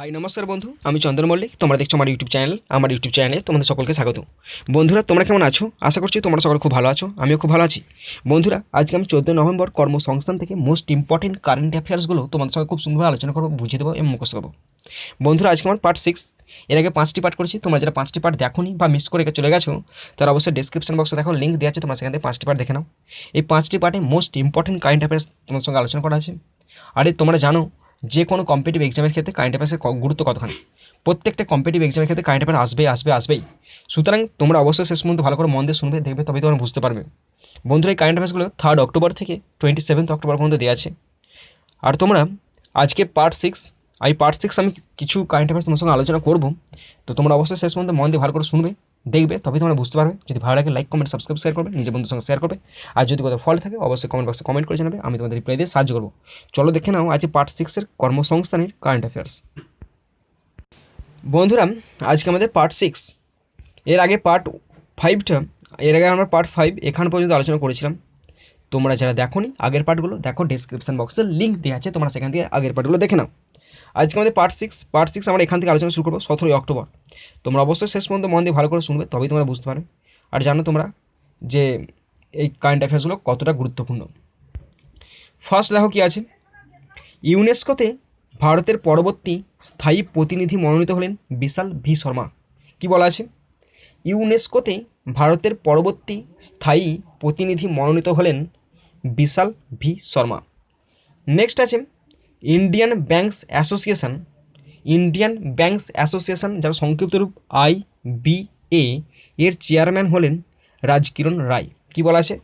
High নমস্কার বন্ধু, আমি চন্দন মল্লিক। তোমরা দেখছো আমার ইউটিউব চ্যানেলে তোমাদের সকলকে স্বাগত। বন্ধুরা, তোমরা কেমন আছো? আশা করছি তোমরা সকলে খুব ভালো আছো, আমিও খুব ভালো আছি। বন্ধুরা, আজকে আমি 14 নভেম্বর কর্মসংস্থান থেকে মোস্ট ইম্পর্টেন্ট কারেন্ট অ্যাফেয়ার্সগুলো তোমাদের সঙ্গে খুব সুন্দরভাবে আলোচনা করবো, বুঝিয়ে দেবো এবং মুখস্থ করবো। বন্ধুরা, আজকে আমার পার্ট 6, এর আগে 5টি পার্ট করেছি। তোমরা যারা 5টি পার্ট দেখোনি বা মিস করে চলে গেছো, তারা অবশ্যই ডিসক্রিপশন বক্সে দেখো, লিঙ্ক দেওয়া আছে, তোমরা সেখান থেকে 5টি পার্ট দেখে নাও। এই 5টি পার্টে মোস্ট ইম্পর্টেন্ট কারেন্ট অ্যাফেয়ার্স তোমার সঙ্গে আলোচনা করা আছে। আর তোমরা জানো যে কোনো কম্পিটিটিভ এক্সামের ক্ষেত্রে কারেন্ট অ্যাফেয়ার্সের গুরুত্ব কতখানি। প্রত্যেকটা কম্পিটিটিভ এক্সামের ক্ষেত্রে কারেন্ট অ্যাফেয়ার আসবেই। সুতরাং তোমরা অবশ্যই শেষ পর্যন্ত ভালো করে মন দিয়ে শুনবে, দেখবে, তবেই তোমরা বুঝতে পারবে। বন্ধুরা, এই কারেন্ট অ্যাফেয়ার্সগুলো 3 অক্টোবর থেকে 27 অক্টোবর পর্যন্ত দেওয়া আছে। আর তোমরা আজকে পার্ট 6, আমি কিছু কারেন্ট অ্যাফেয়ার্স তোমার সঙ্গে আলোচনা করবো। তো তোমরা অবশ্যই শেষ পর্যন্ত মন দিয়ে ভালো করে শুনবে, দেখবে, তবেই তোমরা বুঝতে পারবে। যদি ভালো লাগে লাইক, কমেন্ট, সাবস্ক্রাইব, শেয়ার করবে, নিজের বন্ধুর সঙ্গে শেয়ার করবে। আর যদি কোথাও ফল থাকে অবশ্যই কমেন্ট বক্সে কমেন্ট করে জানাবে, আমি তোমাদের রিপ্লাই দিয়ে সাহায্য করবো। চলো দেখে নাও আজকে পার্ট 6 কর্মসংস্থানের কারেন্ট অ্যাফেয়ার্স। বন্ধুরা, আজকে আমাদের পার্ট 6, এর আগে পার্ট 5টা, আমরা পার্ট 5 এখান পর্যন্ত আলোচনা করেছিলাম। তোমরা যারা দেখোনি আগের পার্টগুলো, দেখো ডেসক্রিপশন বক্সে লিঙ্ক দেওয়া আছে, তোমরা সেখান থেকে আগের পার্টগুলো দেখে নাও। আজকে আমাদের পার্ট 6 আমরা এখান থেকে আলোচনা শুরু করবো 17 অক্টোবর। তোমরা অবশ্যই শেষ পর্যন্ত মন দিয়ে ভালো করে শুনবে, তবেই তোমরা বুঝতে পারবে। আর জানো তোমরা যে এই কারেন্ট অ্যাফেয়ার্সগুলো কতটা গুরুত্বপূর্ণ। ফার্স্ট দেখো কী আছে। ইউনেস্কোতে ভারতের পরবর্তী স্থায়ী প্রতিনিধি মনোনীত হলেন বিশাল ভি শর্মা। কি বলা আছে? ইউনেস্কোতে ভারতের পরবর্তী স্থায়ী প্রতিনিধি মনোনীত হলেন বিশাল ভি শর্মা। নেক্সট আছে ইন্ডিয়ান ব্যাংকস অ্যাসোসিয়েশন, যার সংক্ষিপ্ত রূপ IBA, এর চেয়ারম্যান হলেন রাজকিরণ রায়। কি বলা আছে?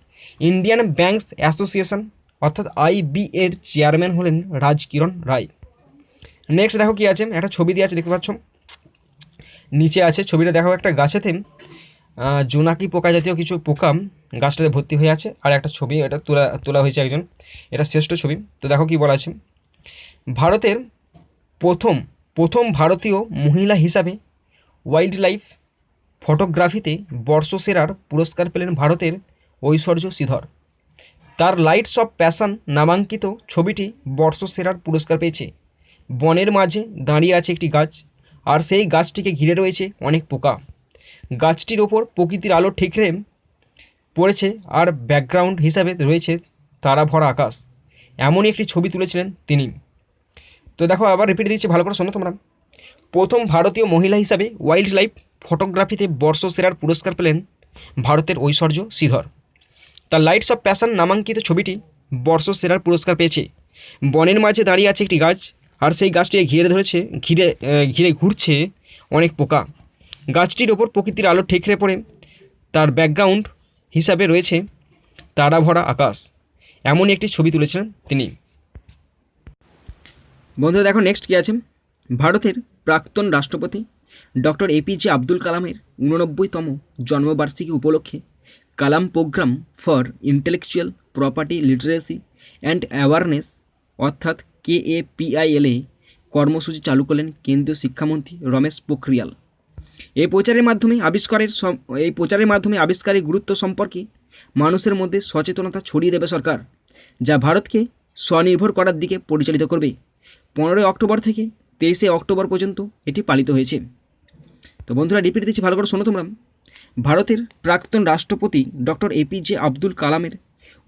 ইন্ডিয়ান ব্যাংকস অ্যাসোসিয়েশন অর্থাৎ IBA এর চেয়ারম্যান হলেন রাজকিরণ রায়। নেক্সট দেখো কি আছে, একটা ছবি দিয়ে আছে, দেখতে পাচ্ছ নিচে আছে ছবিটা। দেখো একটা গাছেতে জোনাকি পোকা জাতীয় কিছু পোকা গাছটাতে ভর্তি হয়ে আছে, আর একটা ছবি এটা তোলা হয়েছে একজন, এটা শ্রেষ্ঠ ছবি। তো দেখো কি বলা আছে। ভারতের প্রথম ভারতীয় মহিলা হিসাবে ওয়াইল্ড লাইফ ফটোগ্রাফিতে বর্ষসেরার পুরস্কার পেলেন ভারতের ঐশ্বর্য শ্রীধর। তার লাইটস অফ প্যাশন নামাঙ্কিত ছবিটি বর্ষসেরার পুরস্কার পেয়েছে। বনের মাঝে দাঁড়িয়ে আছে একটি গাছ, আর সেই গাছটিকে ঘিরে রয়েছে অনেক পোকা। গাছটির ওপর প্রকৃতির আলো ঠিকরে পড়েছে, আর ব্যাকগ্রাউন্ড হিসাবে রয়েছে তারা ভরা আকাশ। এমনই একটি ছবি তুলেছিলেন তিনি। তো দেখো আবার রিপিট দিচ্ছি, ভালো করে শোনো তোমরা। প্রথম ভারতীয় মহিলা হিসাবে ওয়াইল্ড লাইফ ফটোগ্রাফিতে বর্ষসেরার পুরস্কার পেলেন ভারতের ঐশ্বর্য শ্রীধর। তার লাইটস অফ প্যাশন নামাঙ্কিত ছবিটি বর্ষসেরার পুরস্কার পেয়েছে। বনের মাঝে দাঁড়িয়ে আছে একটি গাছ, আর সেই গাছটিকে ঘিরে ঘুরছে অনেক পোকা। গাছটির ওপর প্রকৃতির আলো ঠেকরে পড়ে, তার ব্যাকগ্রাউন্ড হিসাবে রয়েছে তারা ভরা আকাশ। এমনই একটি ছবি তুলেছিলেন তিনি। বন্ধুরা দেখো নেক্সট কী আছে। ভারতের প্রাক্তন রাষ্ট্রপতি ডক্টর APJ আব্দুল কালামের 89তম জন্মবার্ষিকী উপলক্ষে Kalam program for intellectual property literacy and awareness অর্থাৎ KAPIL কর্মসূচি চালু করলেন কেন্দ্রীয় শিক্ষামন্ত্রী রমেশ পোখরিয়াল। এই প্রচারের মাধ্যমে আবিষ্কারের গুরুত্ব সম্পর্কে মানুষের মধ্যে সচেতনতা ছড়িয়ে দেবে সরকার, যা ভারতকে স্বনির্ভর করার দিকে পরিচালিত করবে। 15 অক্টোবর থেকে 23 অক্টোবর পর্যন্ত এটি পালিত হয়েছে। তো বন্ধুরা রিপিট দিচ্ছি, ভালো করে শোনো তোমরা। ভারতের প্রাক্তন রাষ্ট্রপতি ডক্টর APJ আব্দুল কালামের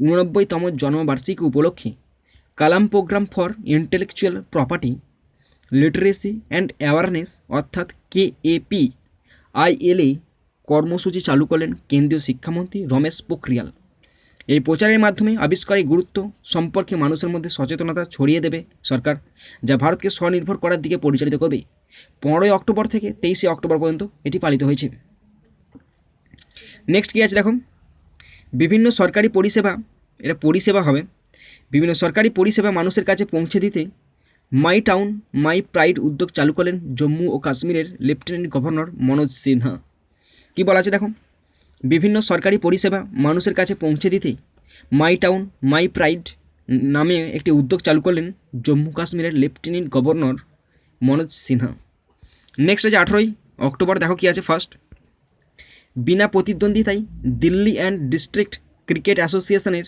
89তম জন্মবার্ষিকী উপলক্ষে Kalam program for intellectual property literacy and awareness অর্থাৎ KAPIL কর্মসূচি চালু করলেন কেন্দ্রীয় শিক্ষামন্ত্রী রমেশ পোখরিয়াল। এই প্রচারের মাধ্যমে আবিষ্কারের গুরুত্ব সম্পর্কে মানুষের মধ্যে সচেতনতা ছড়িয়ে দেবে সরকার, যা ভারতকে স্বনির্ভর করার দিকে পরিচালিত করবে। 15 অক্টোবর থেকে 23 অক্টোবর পর্যন্ত এটি পালিত হয়েছে। নেক্সট কী আছে দেখো। বিভিন্ন সরকারি পরিষেবা মানুষের কাছে পৌঁছে দিতে মাই টাউন মাই প্রাইড উদ্যোগ চালু করলেন জম্মু ও কাশ্মীরের লেফটেন্যান্ট গভর্নর মনোজ সিনহা। কী বলা আছে দেখো। বিভিন্ন সরকারি পরিষেবা মানুষের কাছে পৌঁছে দিতে মাই টাউন মাই প্রাইড নামে একটি উদ্যোগ চালু করলেন জম্মু কাশ্মীরের lieutenant governor Manoj Sinha. Next আছে 18 অক্টোবর, দেখো কী আছে। ফার্স্ট, বিনা প্রতিদ্বন্দ্বিতায় দিল্লি অ্যান্ড ডিস্ট্রিক্ট ক্রিকেট অ্যাসোসিয়েশনের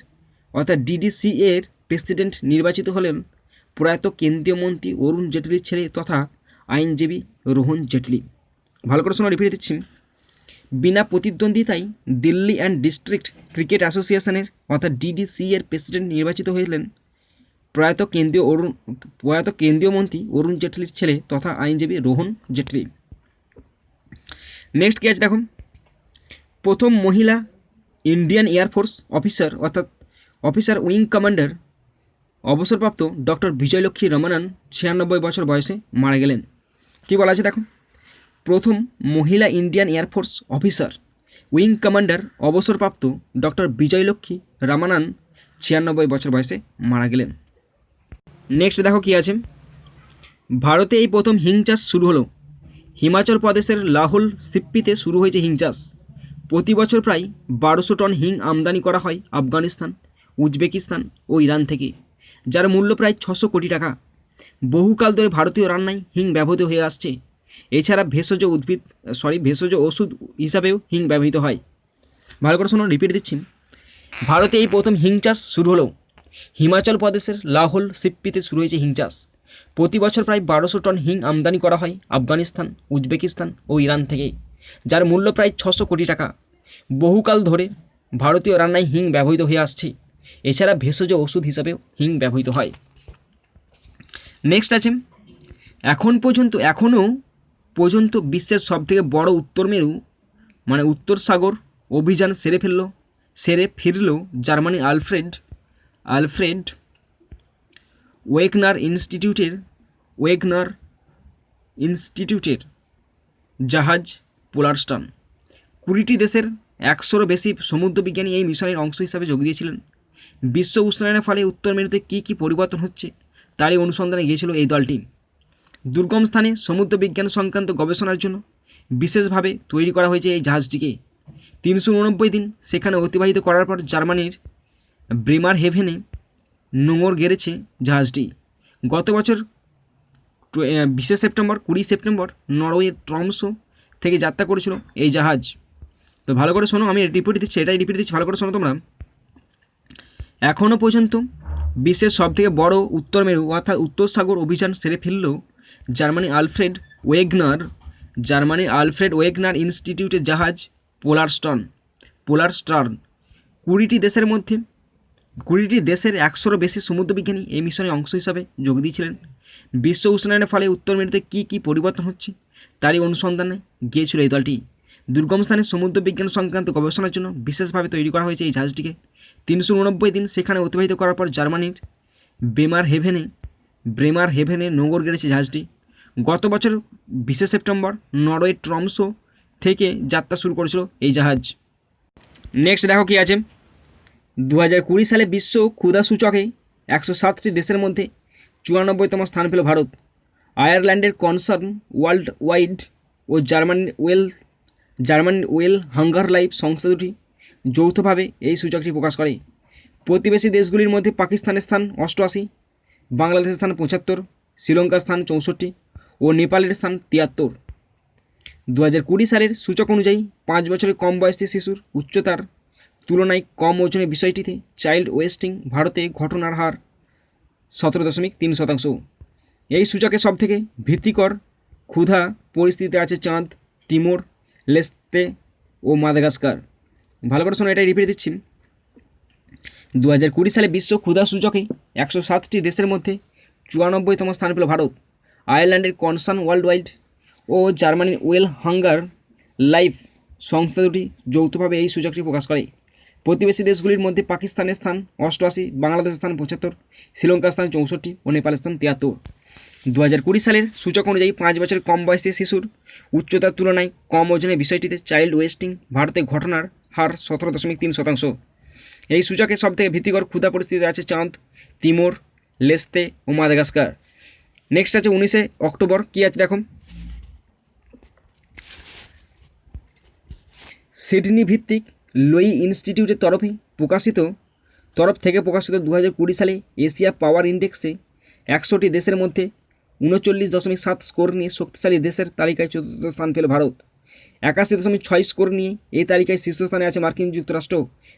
অর্থাৎ DDCA এর প্রেসিডেন্ট নির্বাচিত হলেন প্রয়াত কেন্দ্রীয় মন্ত্রী অরুণ জেটলির ছেলে তথা আইনজীবী রোহন জেটলি। ভালো করে শোনো, রিপিট দিচ্ছি। বিনা প্রতিদ্বন্দ্বিতায় দিল্লি অ্যান্ড ডিস্ট্রিক্ট ক্রিকেট অ্যাসোসিয়েশনের অর্থাৎ ডিডিসি এর প্রেসিডেন্ট নির্বাচিত হয়েছিলেন প্রয়াত কেন্দ্রীয় মন্ত্রী অরুণ জেটলির ছেলে তথা আইনজীবী রোহন জেটলি। নেক্সট কি আছে দেখো, প্রথম মহিলা ইন্ডিয়ান এয়ারফোর্স অফিসার অর্থাৎ অফিসার উইং কমান্ডার অবসরপ্রাপ্ত ডক্টর বিজয়লক্ষ্মী রমানান 96 বছর বয়সে মারা গেলেন। কী বলা আছে দেখো, প্রথম মহিলা Indian air force officer wing commander অবসরপ্রাপ্ত ডক্টর বিজয়লক্ষ্মী রামানান 96 বছর বয়সে মারা গেলেন। নেক্সট দেখো কী আছে, ভারতে এই প্রথম হিং চাষ শুরু হলো। হিমাচল প্রদেশের লাহোল সিপ্পিতে শুরু হয়েছে হিং চাষ। প্রতি বছর প্রায় 1200 টন হিং আমদানি করা হয় আফগানিস্তান, উজবেকিস্তান ও ইরান থেকে, যার মূল্য প্রায় 600 কোটি টাকা। বহুকাল ধরে ভারতীয় রান্নায় হিং ব্যবহৃত হয়ে আসছে। এছাড়া ভেষজ ওষুধ হিসাবেও হিং ব্যবহৃত হয়। ভালো করে শোনো, রিপিট দিচ্ছি। ভারতে এই প্রথম হিং চাষ শুরু হলো। হিমাচল প্রদেশের লাহোল সিপ্পিতে শুরু হয়েছে হিং চাষ। প্রতি বছর প্রায় 1200 টন হিং আমদানি করা হয় আফগানিস্তান, উজবেকিস্তান ও ইরান থেকে, যার মূল্য প্রায় 600 কোটি টাকা। বহুকাল ধরে ভারতীয় রান্নায় হিং ব্যবহৃত হয়ে আসছে। এছাড়া ভেষজ ওষুধ হিসাবেও হিং ব্যবহৃত হয়। নেক্সট আছে, এখনও পর্যন্ত বিশ্বের সবথেকে বড় উত্তর মেরু মানে উত্তর সাগর অভিযান সেরে ফিরল জার্মানির আলফ্রেড ওয়েগনার ইনস্টিটিউটের জাহাজ পোলারস্টান। 20টি দেশের 100-রও বেশি সমুদ্রবিজ্ঞানী এই মিশনের অংশ হিসাবে যোগ দিয়েছিলেন। বিশ্ব উষ্ণায়নের ফলে উত্তর মেরুতে কী কী পরিবর্তন হচ্ছে তারই অনুসন্ধানে গিয়েছিল এই দলটি। দুর্গম স্থানে সমুদ্রবিজ্ঞান সংক্রান্ত গবেষণার জন্য বিশেষভাবে তৈরি করা হয়েছে এই জাহাজটিকে। 389 দিন সেখানে অতিবাহিত করার পর জার্মানির ব্রেমার হেভেনে নোঙর গেড়েছে জাহাজটি। গত বছর 20 সেপ্টেম্বর নরওয়ের ট্রমসো থেকে যাত্রা করেছিল এই জাহাজ। তো ভালো করে শোনো, আমি রিপিট দিচ্ছি, ভালো করে শোনো তোমরা। এখনও পর্যন্ত বিশ্বের সবথেকে বড় উত্তর মেরু অর্থাৎ উত্তর সাগর অভিযান সেরে ফেলল জার্মানির আলফ্রেড ওয়েগনার ইনস্টিটিউটের জাহাজ পোলারস্টার্ন। 20টি দেশের 100-রও বেশি সমুদ্রবিজ্ঞানী এই মিশনের অংশ হিসাবে যোগ দিয়েছিলেন। বিশ্ব উষ্ণায়নের ফলে উত্তর মেরুতে কী কী পরিবর্তন হচ্ছে তারই অনুসন্ধানে গিয়েছিল এই দলটি। দুর্গম স্থানে সমুদ্রবিজ্ঞান সংক্রান্ত গবেষণার জন্য বিশেষভাবে তৈরি করা হয়েছে এই জাহাজটিকে। 389 দিন সেখানে অতিবাহিত করার পর জার্মানির ব্রেমার হেভেনে নোঙর গেড়েছে জাহাজটি। গত বছর 20 সেপ্টেম্বর নরওয়ের ট্রমসো থেকে যাত্রা শুরু করেছিল এই জাহাজ। নেক্সট দেখো কি আছে, 2020 সালে বিশ্ব ক্ষুধা সূচকে 107টি দেশের মধ্যে 94তম স্থান পেল ভারত। আয়ারল্যান্ডের কনসার্ন ওয়ার্ল্ড ওয়াইড ও জার্মানির ওয়েল হাঙ্গার লাইফ সংস্থা দুটি যৌথভাবে এই সূচকটি প্রকাশ করে। প্রতিবেশী দেশগুলির মধ্যে পাকিস্তানের স্থান 88, বাংলাদেশের স্থান 75, শ্রীলঙ্কার স্থান 64 ও নেপালের স্থান 73। 2020 সালের সূচক অনুযায়ী 5 বছরের কম বয়সী শিশুর উচ্চতার তুলনায় কম ওজনের বিষয়টিতে চাইল্ড ওয়েস্টিং ভারতে ঘটনার হার 17.3%। এই সূচকে সবথেকে ভীতিকর ক্ষুধা পরিস্থিতিতে আছে চাঁদ, তিমোর লেস্তে ও মাদাগাস্কার। ভালো করে শোনো, এটাই রিপিট দিচ্ছি। 2020 সালে বিশ্ব ক্ষুধা সূচকে 107টি দেশের মধ্যে 94তম স্থান পেল ভারত। আয়ারল্যান্ডের কনসার্ন ওয়ার্ল্ড ওয়াইড ও জার্মানির ওয়েল হাঙ্গার লাইফ সংস্থা দুটি যৌথভাবে এই সূচকটি প্রকাশ করে। প্রতিবেশী দেশগুলির মধ্যে পাকিস্তানের স্থান 88, বাংলাদেশের স্থান 75, শ্রীলঙ্কার স্থান 64 ও নেপালের স্থান 73। 2020 সালের সূচক অনুযায়ী 5 বছরের কম বয়সী শিশুর উচ্চতার তুলনায় কম ওজনের বিষয়টিতে চাইল্ড ওয়েস্টিং ভারতে ঘটনার হার 17.3%। এই সূচকে সবথেকে ভীতিকর ক্ষুধা পরিস্থিতিতে আছে চাঁদ, তিমোর লেস্তে ও মাদাগাস্কার। নেক্সট আছে 19 অক্টোবর, কী আছে দেখো, সিডনি ভিত্তিক লোই ইনস্টিটিউটের তরফ থেকে প্রকাশিত 2020 সালে এশিয়া পাওয়ার ইন্ডেক্সে 100টি দেশের মধ্যে 39.7 স্কোর নিয়ে শক্তিশালী দেশের তালিকায় 4র্থ স্থান পেল ভারত। 81.6 স্কোর নিয়ে এই তালিকায় শীর্ষস্থানে আছে মার্কিন যুক্তরাষ্ট্র।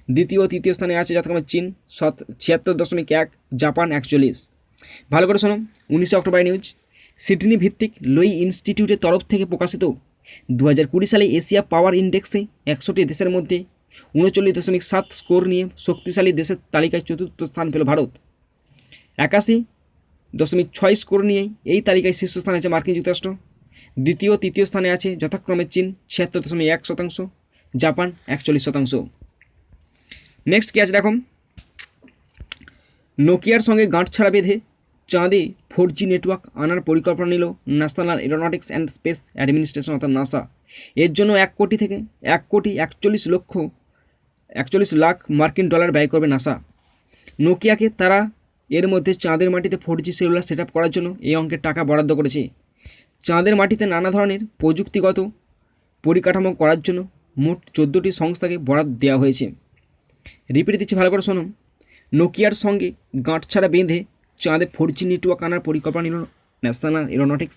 দ্বিতীয় ও তৃতীয় স্থানে আছে যথাক্রমে চীন 76.1, জাপান 41। ভালো করে শোনো, 19 অক্টোবর নিউজ। সিডনি ভিত্তিক লোই ইনস্টিটিউটের তরফ থেকে প্রকাশিত 2020 সালে এশিয়া পাওয়ার ইন্ডেক্সে 100টি দেশের মধ্যে 39.7 স্কোর নিয়ে শক্তিশালী দেশের তালিকায় চতুর্থ স্থান পেল ভারত। 81.6 স্কোর নিয়ে এই তালিকায় শীর্ষস্থানে আছে মার্কিন যুক্তরাষ্ট্র। দ্বিতীয় ও তৃতীয় স্থানে আছে যথাক্রমে চীন 76.1%, জাপান 41%। নেক্সট কী আছে দেখো, নোকিয়ার সঙ্গে গাঁটছড়া বেঁধে চাঁদে 4G নেটওয়ার্ক আনার পরিকল্পনা নিল national aeronautics and space administration অর্থাৎ নাসা। এর জন্য 1.41 লাখ মার্কিন ডলার ব্যয় করবে নাসা। নোকিয়াকে তারা এর মধ্যে চাঁদের মাটিতে 4G সেলুলার সেট আপ করার জন্য এই অঙ্কের টাকা বরাদ্দ করেছে। চাঁদের মাটিতে নানা ধরনের প্রযুক্তিগত পরিকাঠামো করার জন্য মোট 14টি সংস্থাকে বরাদ্দ দেওয়া হয়েছে। রিপিট দিচ্ছি ভালো করে শোনো, নোকিয়ার সঙ্গে গাঁটছড়া বেঁধে চাঁদে 4G নেটওয়ার্ক আনার পরিকল্পনা নিল national aeronautics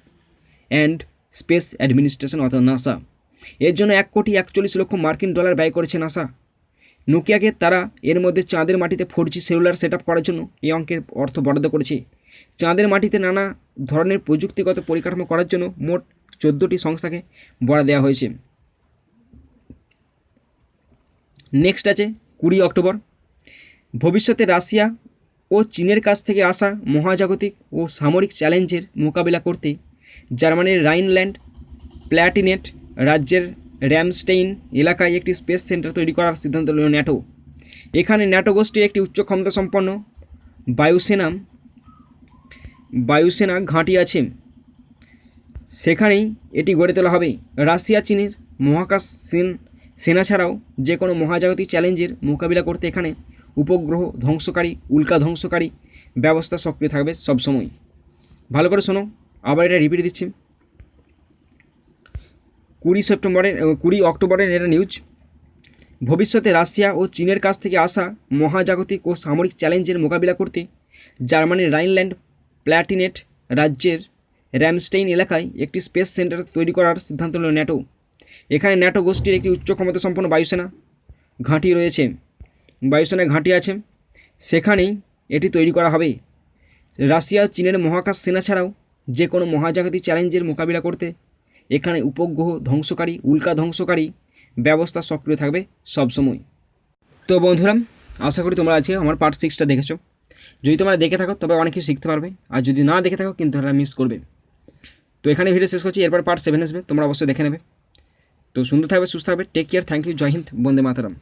and space administration অর্থাৎ নাসা। এর জন্য 1.41 লক্ষ মার্কিন ডলার ব্যয় করেছে নাসা। নোকিয়াকে তারা এর মধ্যে চাঁদের মাটিতে 4G সেলুলার সেট আপ করার জন্য এই অঙ্কের অর্থ বরাদ্দ করেছে। চাঁদের মাটিতে নানা ধরনের প্রযুক্তিগত পরিকাঠামো করার জন্য মোট 14টি সংস্থাকে বরাদ্দ দেওয়া হয়েছে। নেক্সট আছে 20 অক্টোবর। ভবিষ্যতে রাশিয়া ও চীনের কাছ থেকে আসা মহাজাগতিক ও সামরিক চ্যালেঞ্জের মোকাবিলা করতে জার্মানির রাইনল্যান্ড প্ল্যাটিনেট রাজ্যের র্যামস্টেইন এলাকায় একটি স্পেস সেন্টার তৈরি করার সিদ্ধান্ত নিল ন্যাটো। এখানে ন্যাটো গোষ্ঠীর একটি উচ্চ ক্ষমতা সম্পন্ন বায়ুসেনা ঘাঁটি আছে, সেখানেই এটি গড়ে তোলা হবে। রাশিয়া চীনের মহাকাশ সেনা ছাড়াও যে কোনো মহাজাগতিক চ্যালেঞ্জের মোকাবিলা করতে এখানে উপগ্রহ ধ্বংসকারী, উল্কা ধ্বংসকারী ব্যবস্থা সক্রিয় থাকবে সবসময়। ভালো করে শোনো, আবার এটা রিপিট দিচ্ছি। 20 অক্টোবরের এটা নিউজ। ভবিষ্যতে রাশিয়া ও চীনের কাছ থেকে আসা মহাজাগতিক ও সামরিক চ্যালেঞ্জের মোকাবিলা করতে জার্মানির রাইনল্যান্ড প্ল্যাটিনেট রাজ্যের র্যামস্টেইন এলাকায় একটি স্পেস সেন্টার তৈরি করার সিদ্ধান্ত নিল ন্যাটো। এখানে ন্যাটো গোষ্ঠীর একটি উচ্চ ক্ষমতা সম্পন্ন বায়ুসেনা ঘাঁটি রয়েছে, বায়ুসেনা ঘাঁটি আছে, সেখানেই এটি তৈরি করা হবে। রাশিয়া ও চীনের মহাকাশ সেনা ছাড়াও যে কোনো মহাজাগতিক চ্যালেঞ্জের মোকাবিলা করতে এখানে উপগ্রহ ধ্বংসকারী, উল্কা ধ্বংসকারী ব্যবস্থা সক্রিয় থাকবে সবসময়। তো বন্ধুরা, আশা করি তোমরা আজকে আমার পার্ট 6টা দেখেছো। যদি তোমরা দেখে থাকো তবে অনেক কিছু শিখতে পারবে, আর যদি না দেখে থাকো কিন্তু তাহলে মিস করবে। তো এখানে ভিডিও শেষ করছি, এরপর পার্ট 7 আসবে, তোমরা অবশ্যই দেখে নেবে। তো সুন্দর থাকবে, সুস্থ থাকবে, টেক কেয়ার, থ্যাংক ইউ, জয় হিন্দ, বন্দে মাতরম।